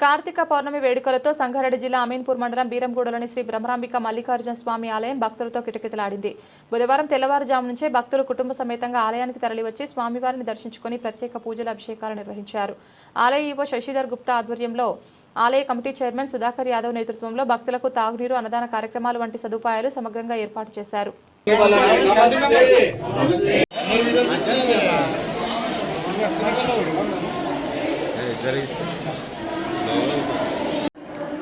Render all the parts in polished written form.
కార్తీక పౌర్ణమి వేడుకలతో సంగారెడ్డి జిల్లా అమీన్పూర్ మండలం బీరంగూడలోని శ్రీ బ్రహ్మరాంబిక మల్లికార్జున స్వామి ఆలయం భక్తులతో కిటకిటలాడింది. బుధవారం తెల్లవారుజాము నుంచే భక్తులు కుటుంబ సమేతంగా ఆలయానికి తరలివచ్చి స్వామివారిని దర్శించుకుని ప్రత్యేక పూజల అభిషేకాలు నిర్వహించారు. ఆలయ ఈవో శశిధర్ గుప్తా ఆధ్వర్యంలో ఆలయ కమిటీ చైర్మన్ సుధాకర్ యాదవ్ నేతృత్వంలో భక్తులకు తాగునీరు, అన్నదాన కార్యక్రమాలు వంటి సదుపాయాలు సమగ్రంగా ఏర్పాటు చేశారు.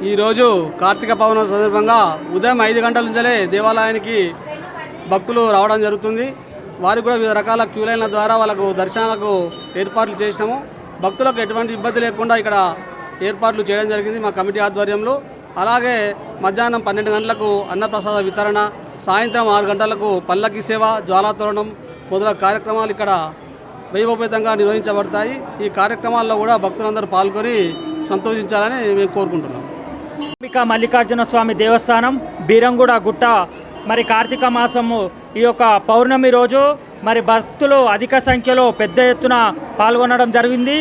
ఈరోజు కార్తీక పౌర్ణమి సందర్భంగా ఉదయం 5 గంటల నుంచే దేవాలయానికి భక్తులు రావడం జరుగుతుంది. వారికి కూడా వివిధ రకాల క్యూ లైన్ల ద్వారా వాళ్ళకు దర్శనాలకు ఏర్పాట్లు చేసినాము. భక్తులకు ఎటువంటి ఇబ్బంది లేకుండా ఇక్కడ ఏర్పాట్లు చేయడం జరిగింది మా కమిటీ ఆధ్వర్యంలో. అలాగే మధ్యాహ్నం 12 గంటలకు అన్నప్రసాద వితరణ, సాయంత్రం 6 గంటలకు పల్లకి సేవ, జ్వాలాతోరణం మొదలగు కార్యక్రమాలు ఇక్కడ వైభవపేతంగా నిర్వహించబడతాయి. ఈ కార్యక్రమాల్లో కూడా భక్తులందరూ పాల్గొని సంతోషించాలని మేము కోరుకుంటున్నాం. మల్లికార్జున స్వామి దేవస్థానం బీరంగూడ గుట్ట మరి కార్తీక మాసము ఈ యొక్క పౌర్ణమి రోజు మరి భక్తులు అధిక సంఖ్యలో పెద్ద ఎత్తున పాల్గొనడం జరిగింది.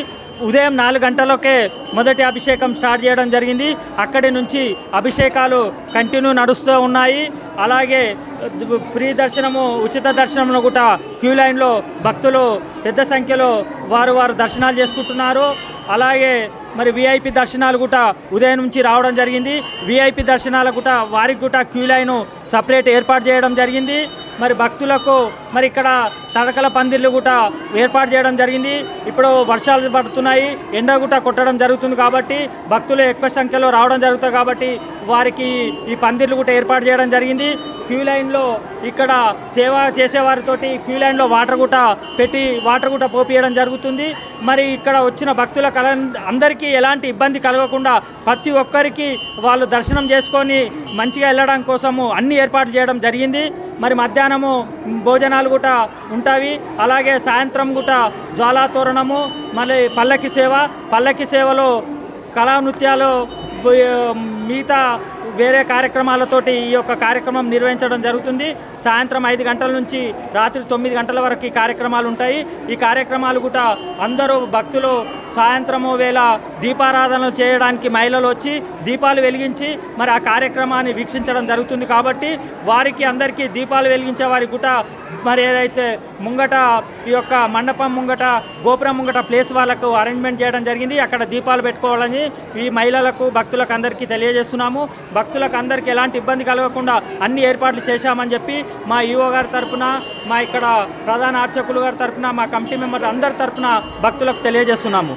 ఉదయం 4 గంటలకే మొదటి అభిషేకం స్టార్ట్ చేయడం జరిగింది. అక్కడి నుంచి అభిషేకాలు కంటిన్యూ నడుస్తూ ఉన్నాయి. అలాగే ఫ్రీ దర్శనము, ఉచిత దర్శనంలో కూడా క్యూ లైన్లో భక్తులు పెద్ద సంఖ్యలో వారు దర్శనాలు చేసుకుంటున్నారు. అలాగే మరి విఐపి దర్శనాలు కూడా ఉదయం నుంచి రావడం జరిగింది. విఐపి దర్శనాలు కూడా వారికి కూడా క్యూ లైన్ సపరేట్ ఏర్పాటు చేయడం జరిగింది. మరి భక్తులకు మరి ఇక్కడ తడకల పందిర్లు కూడా ఏర్పాటు చేయడం జరిగింది. ఇప్పుడు వర్షాలు పడుతున్నాయి, ఎండ కూడా కొట్టడం జరుగుతుంది కాబట్టి భక్తులు ఎక్కువ సంఖ్యలో రావడం జరుగుతుంది కాబట్టి వారికి ఈ పందిర్లు కూడా ఏర్పాటు చేయడం జరిగింది. క్యూ లైన్లో ఇక్కడ సేవ చేసేవారితోటి క్యూ లైన్లో వాటర్ కూడా పోపియడం జరుగుతుంది. మరి ఇక్కడ వచ్చిన భక్తుల అందరికీ ఎలాంటి ఇబ్బంది కలగకుండా ప్రతి ఒక్కరికి వాళ్ళు దర్శనం చేసుకొని మంచిగా వెళ్ళడం కోసము అన్ని ఏర్పాట్లు చేయడం జరిగింది. మరి మధ్యాహ్నము భోజనాలు కూడా ఉంటాయి. అలాగే సాయంత్రం కూడా జ్వాలాతోరణము, మళ్ళీ పల్లకి సేవలో కళా నృత్యాలు, మిగతా వేరే కార్యక్రమాలతోటి ఈ యొక్క కార్యక్రమం నిర్వహించడం జరుగుతుంది. సాయంత్రం 5 గంటల నుంచి రాత్రి 9 గంటల వరకు ఈ కార్యక్రమాలు ఉంటాయి. ఈ కార్యక్రమాలు కూడా అందరూ భక్తులు సాయంత్రము వేళ దీపారాధనలు చేయడానికి మహిళలు వచ్చి దీపాలు వెలిగించి మరి ఆ కార్యక్రమాన్ని వీక్షించడం జరుగుతుంది. కాబట్టి వారికి అందరికీ దీపాలు వెలిగించే వారికి కూడా మరి ఏదైతే ముంగట ఈ యొక్క మండపం ముంగట, గోపురం ముంగట ప్లేస్ వాళ్ళకు అరేంజ్మెంట్ చేయడం జరిగింది. అక్కడ దీపాలు పెట్టుకోవాలని ఈ మహిళలకు, భక్తులకు అందరికీ తెలియజేస్తున్నాము. భక్తులకు అందరికీ ఎలాంటి ఇబ్బంది కలగకుండా అన్ని ఏర్పాట్లు చేశామని చెప్పి మా ఈఓ గారి తరఫున, మా ఇక్కడ ప్రధాన అర్చకులు గారి తరఫున, మా కమిటీ మెంబర్లు అందరి తరఫున భక్తులకు తెలియజేస్తున్నాము.